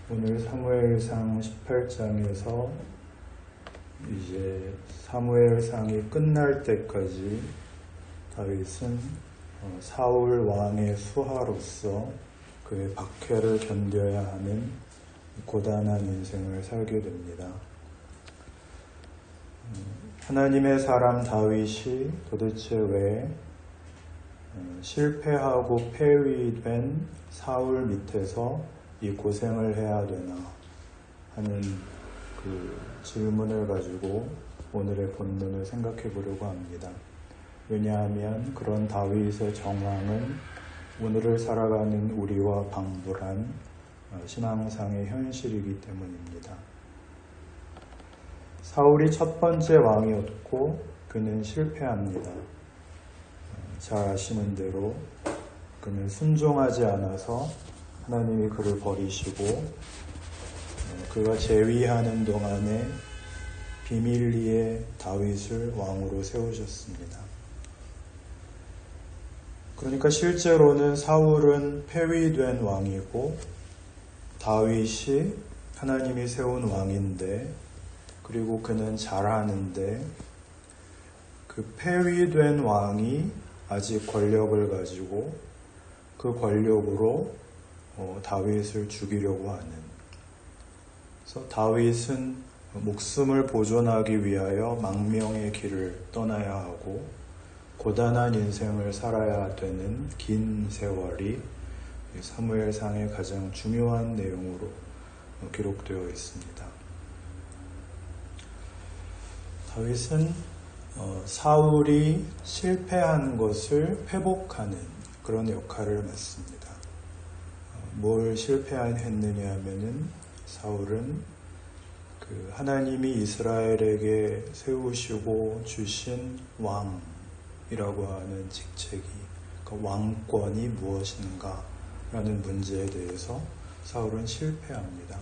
오늘 사무엘상 18장에서 이제 사무엘상이 끝날 때까지 다윗은 사울 왕의 수하로서 그의 박해를 견뎌야 하는 고단한 인생을 살게 됩니다. 하나님의 사람 다윗이 도대체 왜 실패하고 폐위된 사울 밑에서 이 고생을 해야 되나 하는 그 질문을 가지고 오늘의 본문을 생각해 보려고 합니다. 왜냐하면 그런 다윗의 정황은 오늘을 살아가는 우리와 방불한 신앙상의 현실이기 때문입니다. 사울이 첫 번째 왕이었고 그는 실패합니다. 잘 아시는 대로 그는 순종하지 않아서 하나님이 그를 버리시고 그가 재위하는 동안에 비밀리에 다윗을 왕으로 세우셨습니다. 그러니까 실제로는 사울은 폐위된 왕이고 다윗이 하나님이 세운 왕인데, 그리고 그는 잘하는데 그 폐위된 왕이 아직 권력을 가지고 그 권력으로 다윗을 죽이려고 하는, 그래서 다윗은 목숨을 보존하기 위하여 망명의 길을 떠나야 하고 고단한 인생을 살아야 되는 긴 세월이 사무엘상의 가장 중요한 내용으로 기록되어 있습니다. 다윗은 사울이 실패한 것을 회복하는 그런 역할을 맡습니다. 뭘 실패했느냐 하면은 사울은 그 하나님이 이스라엘에게 세우시고 주신 왕이라고 하는 직책이, 그 왕권이 무엇인가 라는 문제에 대해서 사울은 실패합니다.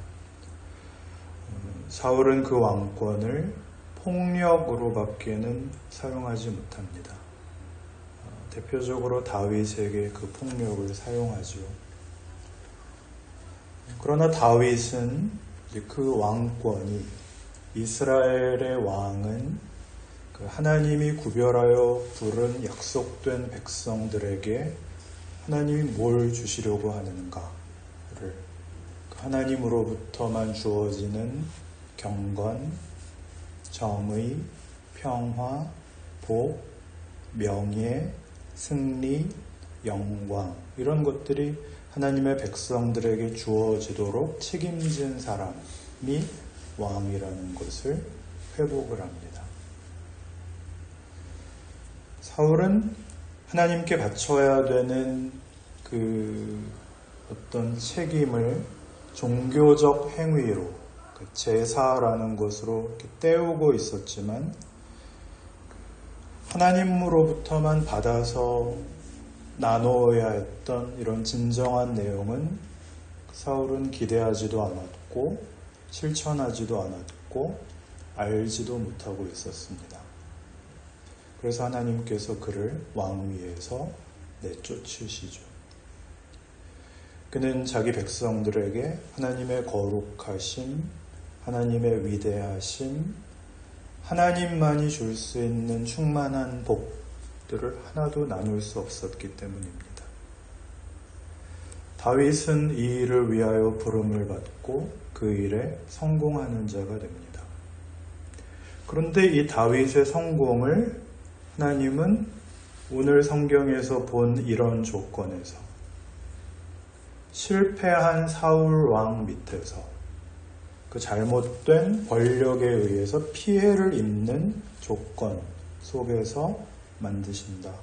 사울은 그 왕권을 폭력으로밖에는 사용하지 못합니다. 대표적으로 다윗에게 그 폭력을 사용하죠. 그러나 다윗은 그 왕권이, 이스라엘의 왕은 그 하나님이 구별하여 부른 약속된 백성들에게 하나님이 뭘 주시려고 하는가를, 하나님으로부터만 주어지는 경건, 정의, 평화, 복, 명예, 승리, 영광, 이런 것들이 하나님의 백성들에게 주어지도록 책임진 사람이 왕이라는 것을 회복을 합니다. 사울은 하나님께 바쳐야 되는 그 어떤 책임을 종교적 행위로, 그 제사라는 것으로 이렇게 때우고 있었지만, 하나님으로부터만 받아서 나누어야 했던 이런 진정한 내용은 사울은 기대하지도 않았고 실천하지도 않았고 알지도 못하고 있었습니다. 그래서 하나님께서 그를 왕위에서 내쫓으시죠. 그는 자기 백성들에게 하나님의 거룩하심, 하나님의 위대하심, 하나님만이 줄 수 있는 충만한 복들을 하나도 나눌 수 없었기 때문입니다. 다윗은 이 일을 위하여 부름을 받고 그 일에 성공하는 자가 됩니다. 그런데 이 다윗의 성공을 하나님은 오늘 성경에서 본 이런 조건에서, 실패한 사울 왕 밑에서 그 잘못된 권력에 의해서 피해를 입는 조건 속에서 만드신다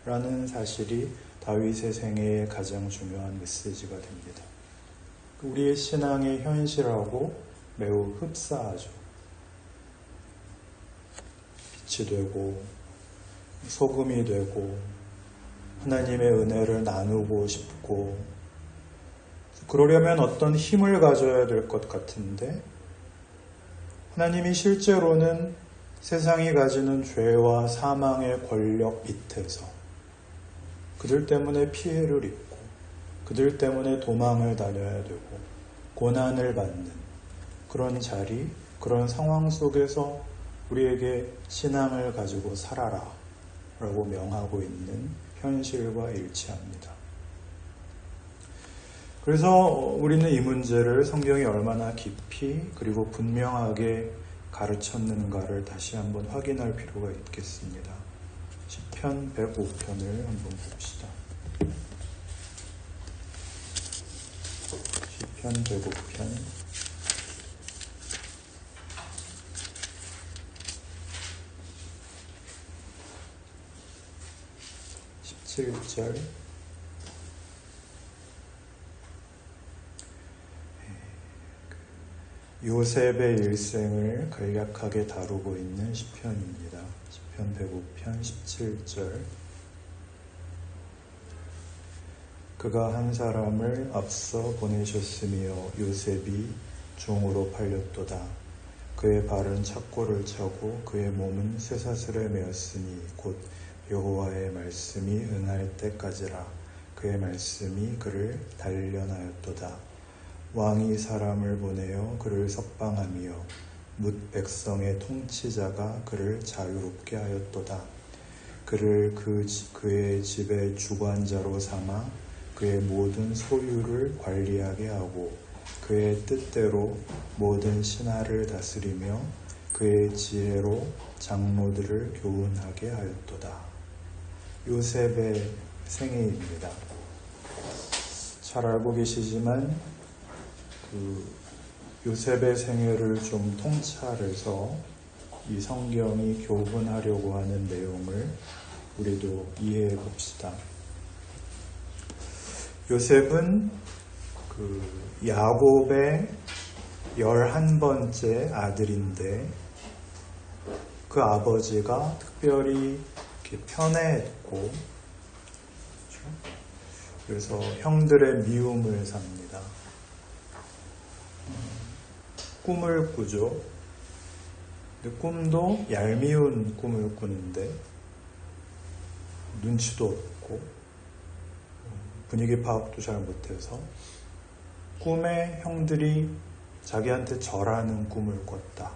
라는 사실이 다윗의 생애의 가장 중요한 메시지가 됩니다. 우리의 신앙의 현실하고 매우 흡사하죠. 빛이 되고 소금이 되고 하나님의 은혜를 나누고 싶고, 그러려면 어떤 힘을 가져야 될 것 같은데, 하나님이 실제로는 세상이 가지는 죄와 사망의 권력 밑에서 그들 때문에 피해를 입고 그들 때문에 도망을 다녀야 되고 고난을 받는 그런 자리, 그런 상황 속에서 우리에게 신앙을 가지고 살아라 라고 명하고 있는 현실과 일치합니다. 그래서 우리는 이 문제를 성경이 얼마나 깊이 그리고 분명하게 가르쳤는가를 다시 한번 확인할 필요가 있겠습니다. 시편 105편을 한번 봅시다. 시편 105편 17절 요셉의 일생을 간략하게 다루고 있는 시편입니다. 시편 105편 17절 그가 한 사람을 앞서 보내셨으며 요셉이 종으로 팔렸도다. 그의 발은 착고를 차고 그의 몸은 쇠사슬에 매었으니 곧 여호와의 말씀이 응할 때까지라. 그의 말씀이 그를 단련하였도다. 왕이 사람을 보내어 그를 석방하며 뭇 백성의 통치자가 그를 자유롭게 하였도다. 그를 그의 집의 주관자로 삼아 그의 모든 소유를 관리하게 하고 그의 뜻대로 모든 신하를 다스리며 그의 지혜로 장로들을 교훈하게 하였도다. 요셉의 생애입니다. 잘 알고 계시지만 요셉의 생애를 좀 통찰해서 이 성경이 교훈하려고 하는 내용을 우리도 이해해 봅시다. 요셉은 야곱의 11번째 아들인데 그 아버지가 특별히 이렇게 편애했고 그래서 형들의 미움을 삽니다. 꿈을 꾸죠. 근데 꿈도 얄미운 꿈을 꾸는데 눈치도 없고 분위기 파악도 잘 못해서 꿈에 형들이 자기한테 절하는 꿈을 꿨다.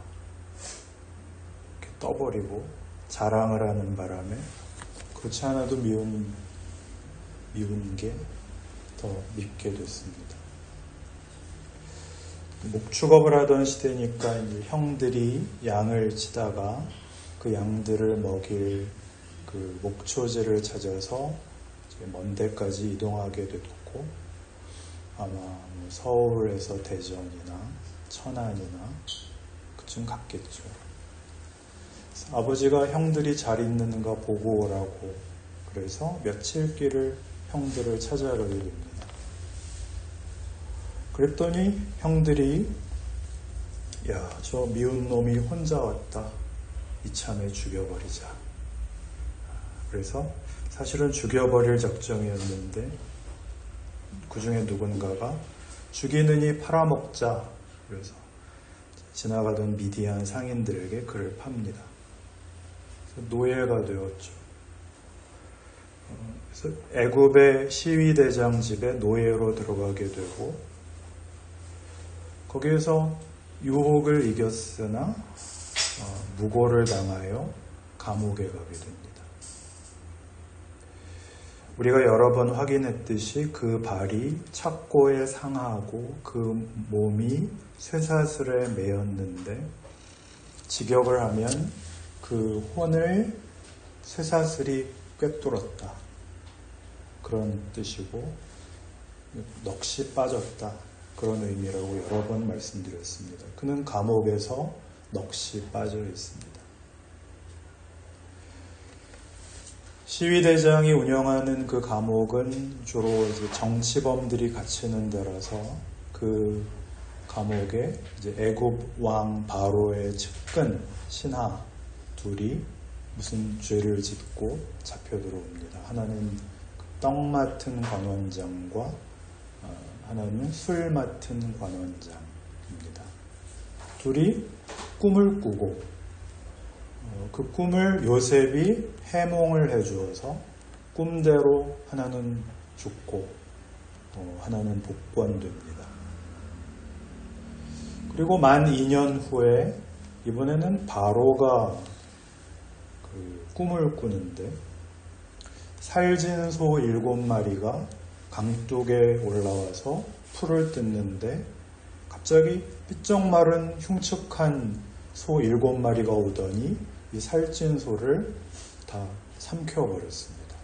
이렇게 떠버리고 자랑을 하는 바람에 그렇지 않아도 미운 게 더 밉게 됐습니다. 목축업을 하던 시대니까 이제 형들이 양을 치다가 그 양들을 먹일 그 목초지를 찾아서 먼 데까지 이동하게 됐고 아마 서울에서 대전이나 천안이나 그쯤 갔겠죠. 아버지가 형들이 잘 있는가 보고 오라고 그래서 며칠 길을 형들을 찾아가게 됩니다. 그랬더니 형들이 저 미운 놈이 혼자 왔다. 이참에 죽여버리자. 그래서 사실은 죽여버릴 작정이었는데 그 중에 누군가가 죽이느니 팔아먹자. 그래서 지나가던 미디안 상인들에게 그를 팝니다. 그래서 노예가 되었죠. 그래서 애굽의 시위대장 집에 노예로 들어가게 되고 거기에서 유혹을 이겼으나 무고를 당하여 감옥에 가게 됩니다. 우리가 여러 번 확인했듯이 그 발이 착고에 상하고 그 몸이 쇠사슬에 매였는데 직역을 하면 그 혼을 쇠사슬이 꿰뚫었다. 그런 뜻이고 넋이 빠졌다. 그런 의미라고 여러 번 말씀드렸습니다. 그는 감옥에서 넋이 빠져 있습니다. 시위대장이 운영하는 그 감옥은 주로 이제 정치범들이 갇히는 데라서 그 감옥에 이제 애굽 왕 바로의 측근 신하 둘이 무슨 죄를 짓고 잡혀 들어옵니다. 하나는 떡 맡은 관원장과 하나는 술 맡은 관원장입니다. 둘이 꿈을 꾸고 그 꿈을 요셉이 해몽을 해주어서 꿈대로 하나는 죽고 하나는 복권됩니다. 그리고 만 2년 후에 이번에는 바로가 꿈을 꾸는데 살진 소 7마리가 강둑에 올라와서 풀을 뜯는데 갑자기 삐쩍 마른 흉측한 소 7마리가 오더니 이 살찐 소를 다 삼켜버렸습니다.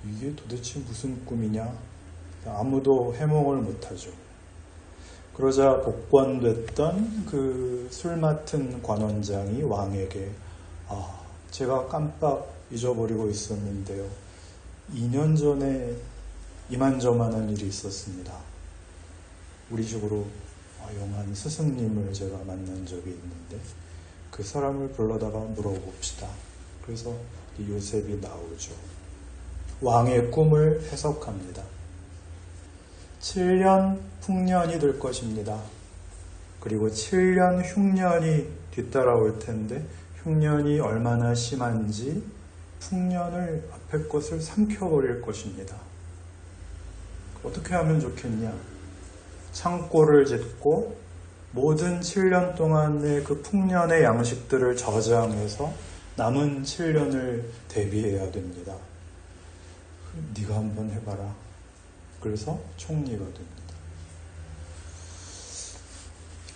이게 도대체 무슨 꿈이냐? 아무도 해몽을 못하죠. 그러자 복권됐던 그 술 맡은 관원장이 왕에게 제가 깜빡 잊어버리고 있었는데요. 2년 전에 이만저만한 일이 있었습니다. 우리 집으로 영한 스승님을 제가 만난 적이 있는데 그 사람을 불러다가 물어봅시다. 그래서 요셉이 나오죠. 왕의 꿈을 해석합니다. 7년 풍년이 될 것입니다. 그리고 7년 흉년이 뒤따라올 텐데 흉년이 얼마나 심한지 풍년을 앞에 것을 삼켜버릴 것입니다. 어떻게 하면 좋겠냐? 창고를 짓고 모든 7년 동안의 그 풍년의 양식들을 저장해서 남은 7년을 대비해야 됩니다. 네가 한번 해봐라. 그래서 총리가 됩니다.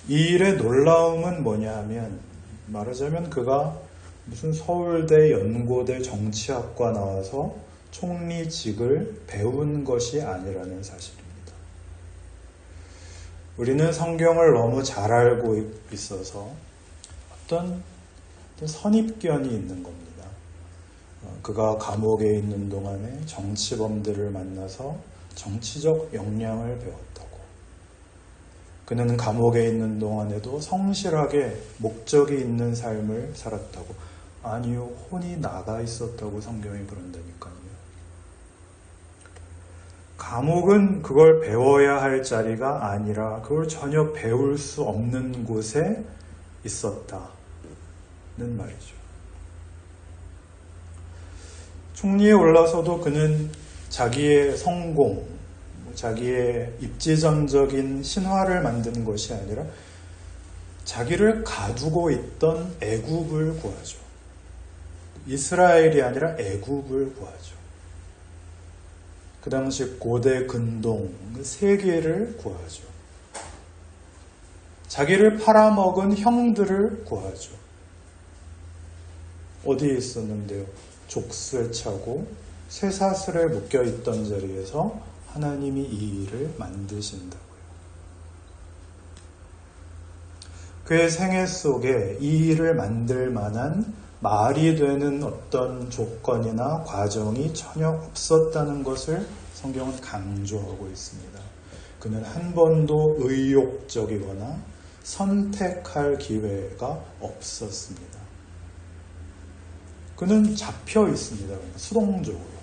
이 일의 놀라움은 뭐냐 하면 말하자면 그가 무슨 서울대 연고대 정치학과 나와서 총리직을 배운 것이 아니라는 사실입니다. 우리는 성경을 너무 잘 알고 있어서 어떤 선입견이 있는 겁니다. 그가 감옥에 있는 동안에 정치범들을 만나서 정치적 역량을 배웠다고. 그는 감옥에 있는 동안에도 성실하게 목적이 있는 삶을 살았다고. 아니요, 혼이 나가 있었다고 성경이 그런다니까요. 감옥은 그걸 배워야 할 자리가 아니라 그걸 전혀 배울 수 없는 곳에 있었다는 말이죠. 총리에 올라서도 그는 자기의 성공, 자기의 입지전적인 신화를 만드는 것이 아니라 자기를 가두고 있던 애굽을 구하죠. 이스라엘이 아니라 애굽을 구하죠. 그 당시 고대 근동 세계를 구하죠. 자기를 팔아먹은 형들을 구하죠. 어디에 있었는데요? 족쇄 차고 쇠사슬에 묶여있던 자리에서 하나님이 이 일을 만드신다고요. 그의 생애 속에 이 일을 만들 만한 말이 되는 어떤 조건이나 과정이 전혀 없었다는 것을 성경은 강조하고 있습니다. 그는 한 번도 의욕적이거나 선택할 기회가 없었습니다. 그는 잡혀 있습니다. 수동적으로.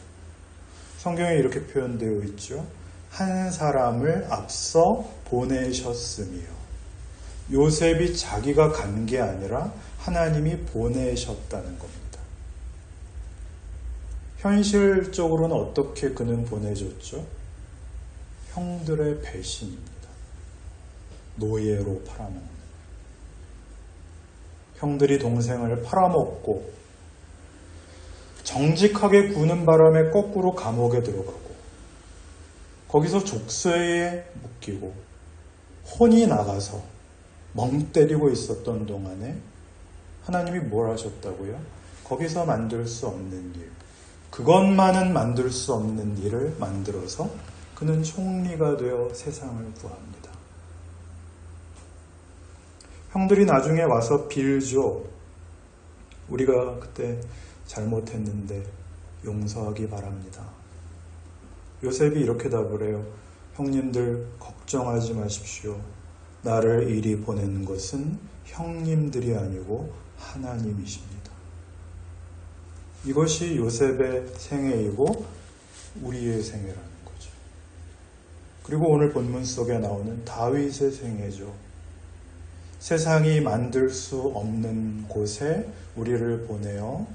성경에 이렇게 표현되어 있죠. 한 사람을 앞서 보내셨으며. 요셉이 자기가 간 게 아니라 하나님이 보내셨다는 겁니다. 현실적으로는 어떻게 그는 보내졌죠? 형들의 배신입니다. 노예로 팔아먹는. 형들이 동생을 팔아먹고 정직하게 구는 바람에 거꾸로 감옥에 들어가고 거기서 족쇄에 묶이고 혼이 나가서 멍 때리고 있었던 동안에 하나님이 뭘 하셨다고요? 거기서 만들 수 없는 일, 그것만은 만들 수 없는 일을 만들어서 그는 총리가 되어 세상을 구합니다. 형들이 나중에 와서 빌죠. 우리가 그때 잘못했는데 용서하기 바랍니다. 요셉이 이렇게 답을 해요. 형님들 걱정하지 마십시오. 나를 이리 보낸 것은 형님들이 아니고 하나님이십니다. 이것이 요셉의 생애이고 우리의 생애라는 거죠. 그리고 오늘 본문 속에 나오는 다윗의 생애죠. 세상이 만들 수 없는 곳에 우리를 보내어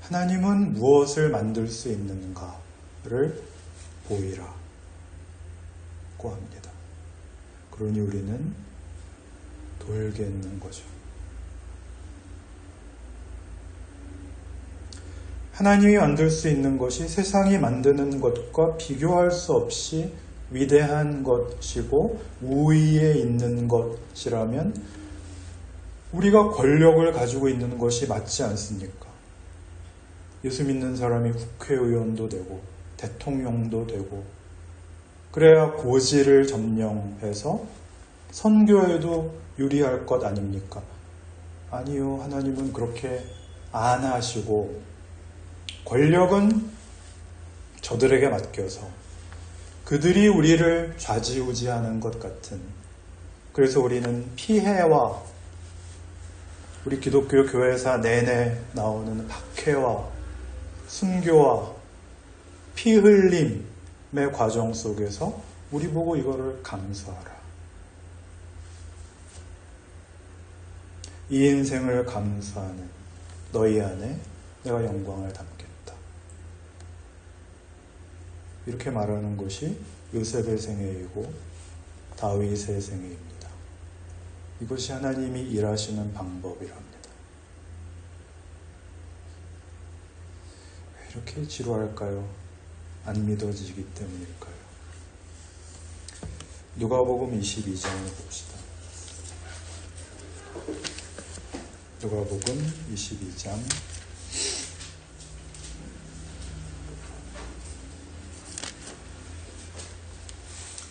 하나님은 무엇을 만들 수 있는가를 보이라고 합니다. 그러니 우리는 돌겠는 거죠. 하나님이 만들 수 있는 것이 세상이 만드는 것과 비교할 수 없이 위대한 것이고 우위에 있는 것이라면 우리가 권력을 가지고 있는 것이 맞지 않습니까? 예수 믿는 사람이 국회의원도 되고 대통령도 되고 그래야 고지를 점령해서 선교에도 유리할 것 아닙니까? 아니요, 하나님은 그렇게 안 하시고 권력은 저들에게 맡겨서 그들이 우리를 좌지우지하는 것 같은, 그래서 우리는 피해와 우리 기독교 교회사 내내 나오는 박해와 순교와 피 흘림의 과정 속에서 우리 보고 이거를 감수하라. 이 인생을 감수하는 너희 안에 내가 영광을 담겠다. 이렇게 말하는 것이 요셉의 생애이고 다윗의 생애입니다. 이것이 하나님이 일하시는 방법이랍니다. 왜 이렇게 지루할까요? 안 믿어지기 때문일까요? 누가복음 22장을 봅시다. 누가복음 22장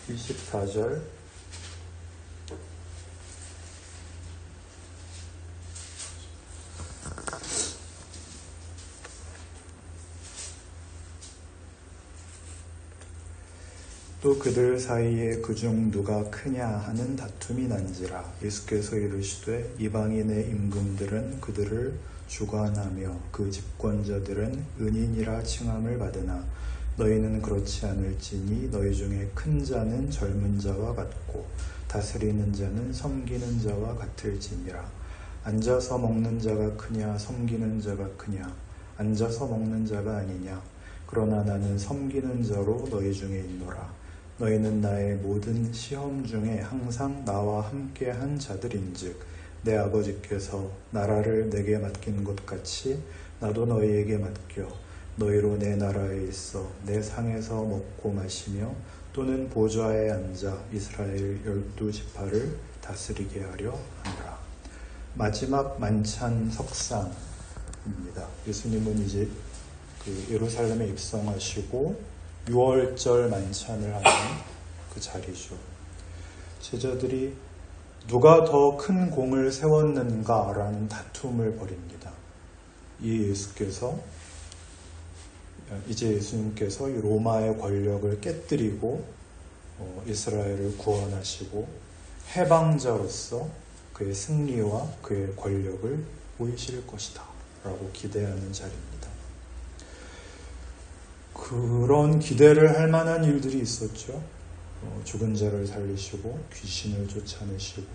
24절 또 그들 사이에 그중 누가 크냐 하는 다툼이 난지라. 예수께서 이르시되 이방인의 임금들은 그들을 주관하며 그 집권자들은 은인이라 칭함을 받으나 너희는 그렇지 않을지니 너희 중에 큰 자는 젊은 자와 같고 다스리는 자는 섬기는 자와 같을지니라. 앉아서 먹는 자가 크냐 섬기는 자가 크냐? 앉아서 먹는 자가 아니냐? 그러나 나는 섬기는 자로 너희 중에 있노라. 너희는 나의 모든 시험 중에 항상 나와 함께한 자들인즉 내 아버지께서 나라를 내게 맡긴 것 같이 나도 너희에게 맡겨 너희로 내 나라에 있어 내 상에서 먹고 마시며 또는 보좌에 앉아 이스라엘 12지파를 다스리게 하려 하노라. 마지막 만찬 석상입니다. 예수님은 이제 예루살렘에 입성하시고 6월절 만찬을 하는 그 자리죠. 제자들이 누가 더 큰 공을 세웠는가라는 다툼을 벌입니다. 이제 예수님께서 로마의 권력을 깨뜨리고 이스라엘을 구원하시고 해방자로서 그의 승리와 그의 권력을 보이실 것이다 라고 기대하는 자리입니다. 그런 기대를 할 만한 일들이 있었죠. 죽은 자를 살리시고 귀신을 쫓아내시고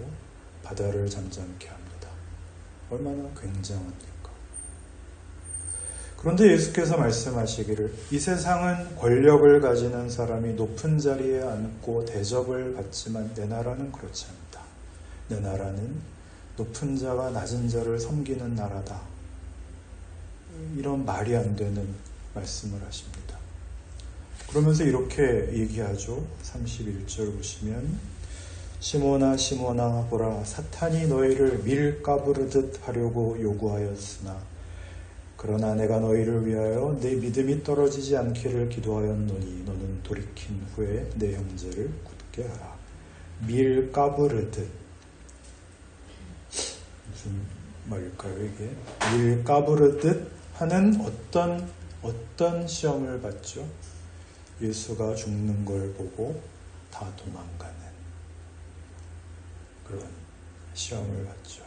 바다를 잠잠케 합니다. 얼마나 굉장합니까? 그런데 예수께서 말씀하시기를 이 세상은 권력을 가지는 사람이 높은 자리에 앉고 대접을 받지만 내 나라는 그렇지 않다. 내 나라는 높은 자가 낮은 자를 섬기는 나라다. 이런 말이 안 되는 말씀을 하십니다. 그러면서 이렇게 얘기하죠. 31절 보시면 시몬아 시몬아 보라 사탄이 너희를 밀가부르듯 하려고 요구하였으나 그러나 내가 너희를 위하여 내 믿음이 떨어지지 않기를 기도하였노니 너는 돌이킨 후에 내 형제를 굳게 하라. 밀가부르듯 무슨 말일까요 이게? 밀가부르듯 하는 어떤 시험을 받죠? 예수가 죽는 걸 보고 다 도망가는 그런 시험을 받죠.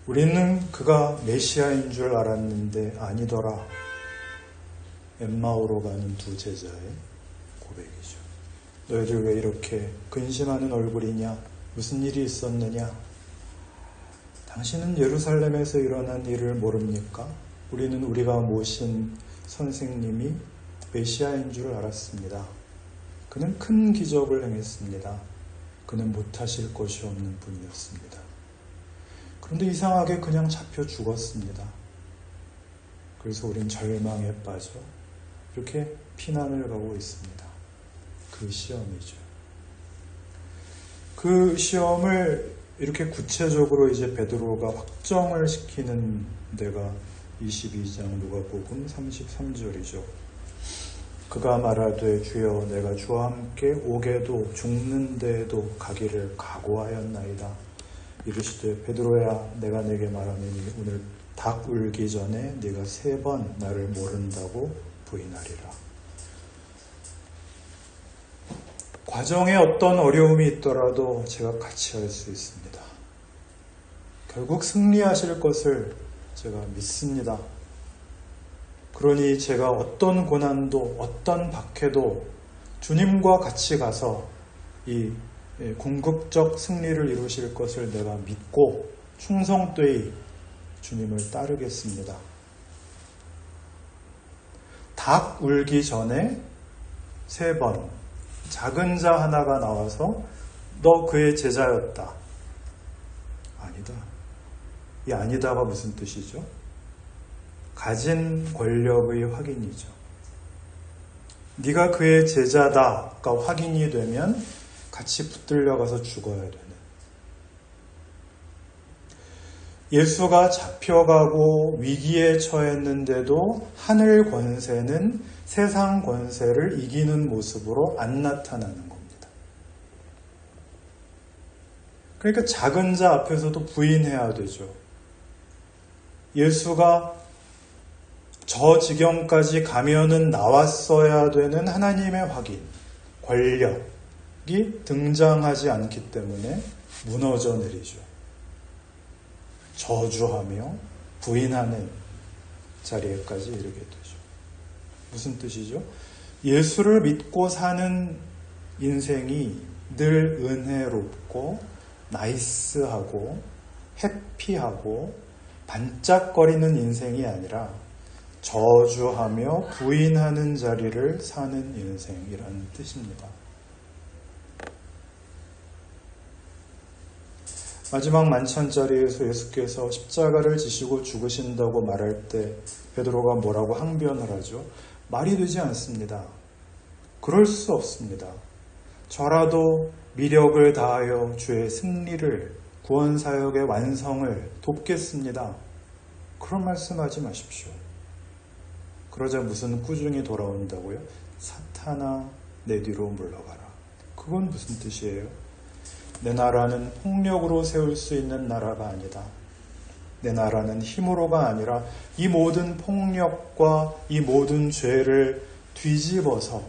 우리는 그가 메시아인 줄 알았는데 아니더라. 엠마오로 가는 두 제자의 고백이죠. 너희들 왜 이렇게 근심하는 얼굴이냐? 무슨 일이 있었느냐? 당신은 예루살렘에서 일어난 일을 모릅니까? 우리는 우리가 모신 선생님이 메시아인 줄 알았습니다. 그는 큰 기적을 행했습니다. 그는 못하실 것이 없는 분이었습니다. 그런데 이상하게 그냥 잡혀 죽었습니다. 그래서 우린 절망에 빠져 이렇게 피난을 가고 있습니다. 그 시험이죠. 그 시험을 이렇게 구체적으로 이제 베드로가 확정을 시키는 데가 22장 누가복음 33절이죠. 그가 말하되 주여 내가 주와 함께 오게도 죽는 데에도 가기를 각오하였나이다. 이르시되 베드로야 내가 내게 말하노니 오늘 닭 울기 전에 네가 3번 나를 모른다고 부인하리라. 과정에 어떤 어려움이 있더라도 제가 같이 할 수 있습니다. 결국 승리하실 것을 제가 믿습니다. 그러니 제가 어떤 고난도 어떤 박해도 주님과 같이 가서 이 궁극적 승리를 이루실 것을 내가 믿고 충성되이 주님을 따르겠습니다. 닭 울기 전에 3번 작은 자 하나가 나와서 너 그의 제자였다. 아니다. 이 아니다가 무슨 뜻이죠? 가진 권력의 확인이죠. 네가 그의 제자다가 확인이 되면 같이 붙들려 가서 죽어야 되는. 예수가 잡혀가고 위기에 처했는데도 하늘 권세는 세상 권세를 이기는 모습으로 안 나타나는 겁니다. 그러니까 작은 자 앞에서도 부인해야 되죠. 예수가 저 지경까지 가면은 나왔어야 되는 하나님의 확인, 권력이 등장하지 않기 때문에 무너져 내리죠. 저주하며 부인하는 자리에까지 이르게 되죠. 무슨 뜻이죠? 예수를 믿고 사는 인생이 늘 은혜롭고 나이스하고 해피하고 반짝거리는 인생이 아니라 저주하며 부인하는 자리를 사는 인생이라는 뜻입니다. 마지막 만찬자리에서 예수께서 십자가를 지시고 죽으신다고 말할 때 베드로가 뭐라고 항변을 하죠? 말이 되지 않습니다. 그럴 수 없습니다. 저라도 미력을 다하여 주의 승리를 구원사역의 완성을 돕겠습니다. 그런 말씀하지 마십시오. 그러자 무슨 꾸중이 돌아온다고요? 사탄아 내 뒤로 물러가라. 그건 무슨 뜻이에요? 내 나라는 폭력으로 세울 수 있는 나라가 아니다. 내 나라는 힘으로가 아니라 이 모든 폭력과 이 모든 죄를 뒤집어서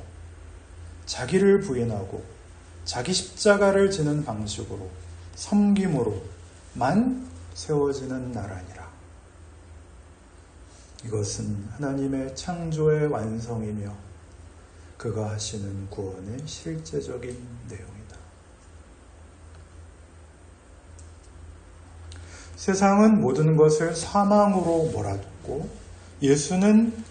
자기를 부인하고 자기 십자가를 지는 방식으로 섬김으로만 세워지는 나라니라. 이것은 하나님의 창조의 완성이며 그가 하시는 구원의 실제적인 내용입니다. 세상은 모든 것을 사망으로 몰아듣고 예수는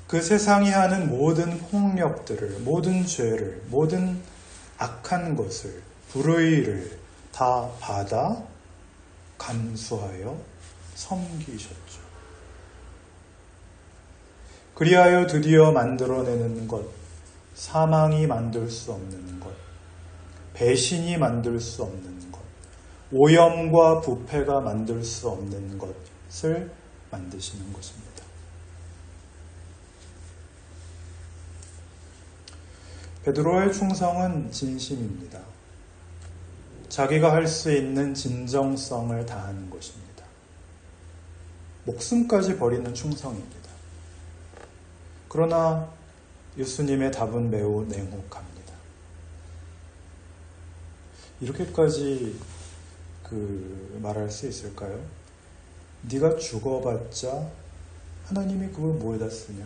그 세상이 하는 모든 폭력들을, 모든 죄를, 모든 악한 것을, 불의를 다 받아 감수하여 섬기셨죠. 그리하여 드디어 만들어내는 것, 사망이 만들 수 없는 것, 배신이 만들 수 없는 것, 오염과 부패가 만들 수 없는 것을 만드시는 것입니다. 베드로의 충성은 진심입니다. 자기가 할 수 있는 진정성을 다하는 것입니다. 목숨까지 버리는 충성입니다. 그러나 예수님의 답은 매우 냉혹합니다. 이렇게까지 말할 수 있을까요? 네가 죽어봤자 하나님이 그걸 뭐에다 쓰냐?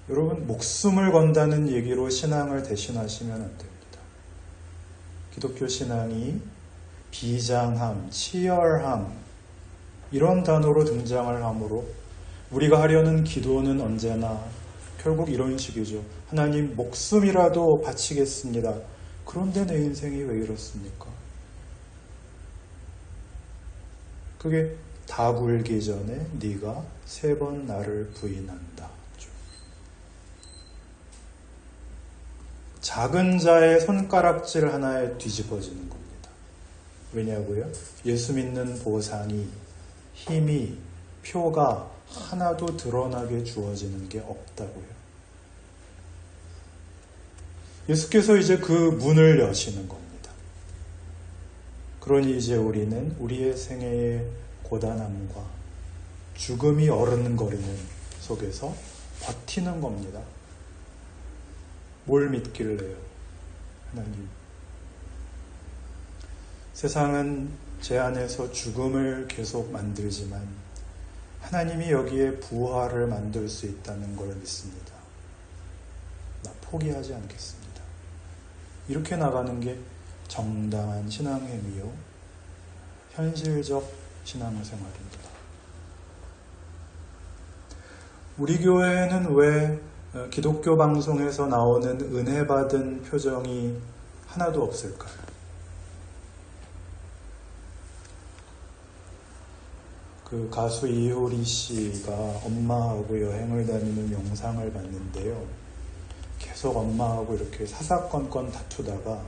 여러분, 목숨을 건다는 얘기로 신앙을 대신하시면 안 됩니다. 기독교 신앙이 비장함, 치열함 이런 단어로 등장을 하므로 우리가 하려는 기도는 언제나 결국 이런 식이죠. 하나님 목숨이라도 바치겠습니다. 그런데 내 인생이 왜 이렇습니까? 그게 다 굴기 전에 네가 3번 나를 부인한다. 작은 자의 손가락질 하나에 뒤집어지는 겁니다. 왜냐고요? 예수 믿는 보상이, 힘이, 표가 하나도 드러나게 주어지는 게 없다고요. 예수께서 이제 그 문을 여시는 겁니다. 그러니 이제 우리는 우리의 생애의 고단함과 죽음이 어른거리는 속에서 버티는 겁니다. 뭘 믿길래요? 하나님. 세상은 제 안에서 죽음을 계속 만들지만 하나님이 여기에 부활을 만들 수 있다는 걸 믿습니다. 나 포기하지 않겠습니다. 이렇게 나가는 게 정당한 신앙행위요, 현실적 신앙생활입니다. 우리 교회에는 왜 기독교 방송에서 나오는 은혜 받은 표정이 하나도 없을까요? 그 가수 이효리 씨가 엄마하고 여행을 다니는 영상을 봤는데요. 계속 엄마하고 이렇게 사사건건 다투다가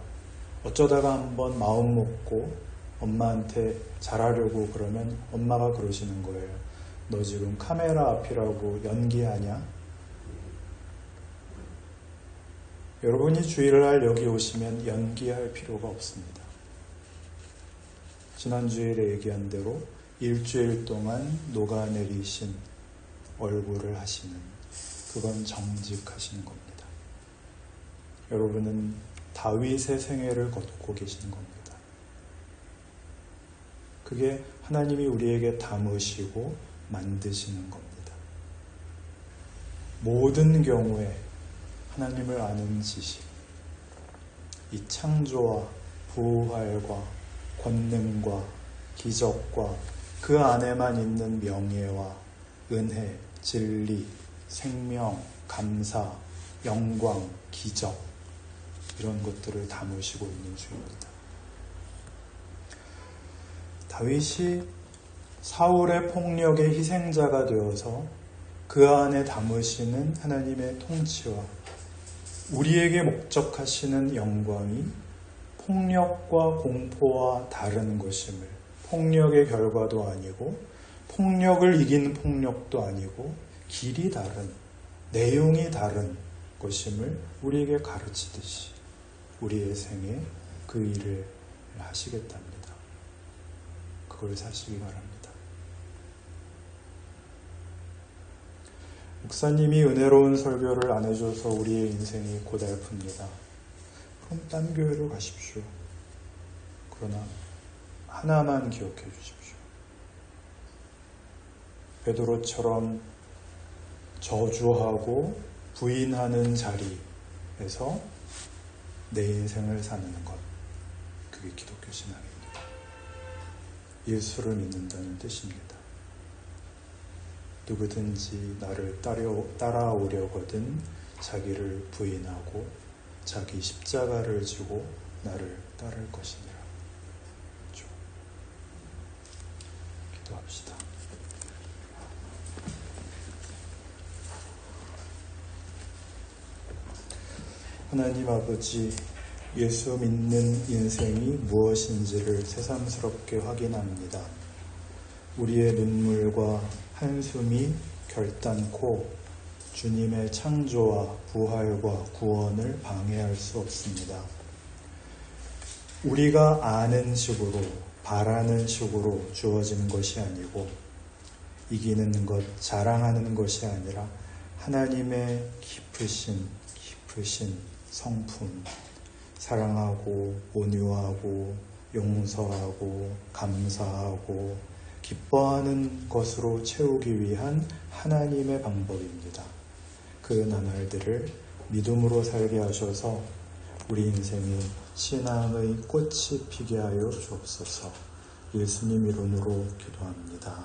어쩌다가 한번 마음 먹고 엄마한테 잘하려고 그러면 엄마가 그러시는 거예요. 너 지금 카메라 앞이라고 연기하냐? 여러분이 주일날 여기 오시면 연기할 필요가 없습니다. 지난주일에 얘기한 대로 일주일 동안 녹아내리신 얼굴을 하시는, 그건 정직하신 겁니다. 여러분은 다윗의 생애를 걷고 계시는 겁니다. 그게 하나님이 우리에게 담으시고 만드시는 겁니다. 모든 경우에 하나님을 아는 지식, 이 창조와 부활과 권능과 기적과 그 안에만 있는 명예와 은혜, 진리, 생명, 감사, 영광, 기적, 이런 것들을 담으시고 있는 주입니다. 다윗이 사울의 폭력의 희생자가 되어서 그 안에 담으시는 하나님의 통치와 우리에게 목적하시는 영광이 폭력과 공포와 다른 것임을, 폭력의 결과도 아니고 폭력을 이긴 폭력도 아니고 길이 다른, 내용이 다른 것임을 우리에게 가르치듯이 우리의 생에 그 일을 하시겠답니다. 그걸 사시기 바랍니다. 목사님이 은혜로운 설교를 안 해줘서 우리의 인생이 고달픕니다. 그럼 딴 교회로 가십시오. 그러나 하나만 기억해 주십시오. 베드로처럼 저주하고 부인하는 자리에서 내 인생을 사는 것, 그게 기독교 신앙입니다. 예수를 믿는다는 뜻입니다. 누구든지 나를 따라오려거든 자기를 부인하고 자기 십자가를 지고 나를 따를 것이니라. 기도합시다. 하나님 아버지, 예수 믿는 인생이 무엇인지를 새삼스럽게 확인합니다. 우리의 눈물과 한숨이 결단코 주님의 창조와 부활과 구원을 방해할 수 없습니다. 우리가 아는 식으로, 바라는 식으로 주어지는 것이 아니고 이기는 것, 자랑하는 것이 아니라 하나님의 깊으신 성품, 사랑하고 온유하고 용서하고 감사하고 기뻐하는 것으로 채우기 위한 하나님의 방법입니다. 그 나날들을 믿음으로 살게 하셔서 우리 인생이 신앙의 꽃이 피게 하여 주옵소서. 예수님 이름으로 기도합니다.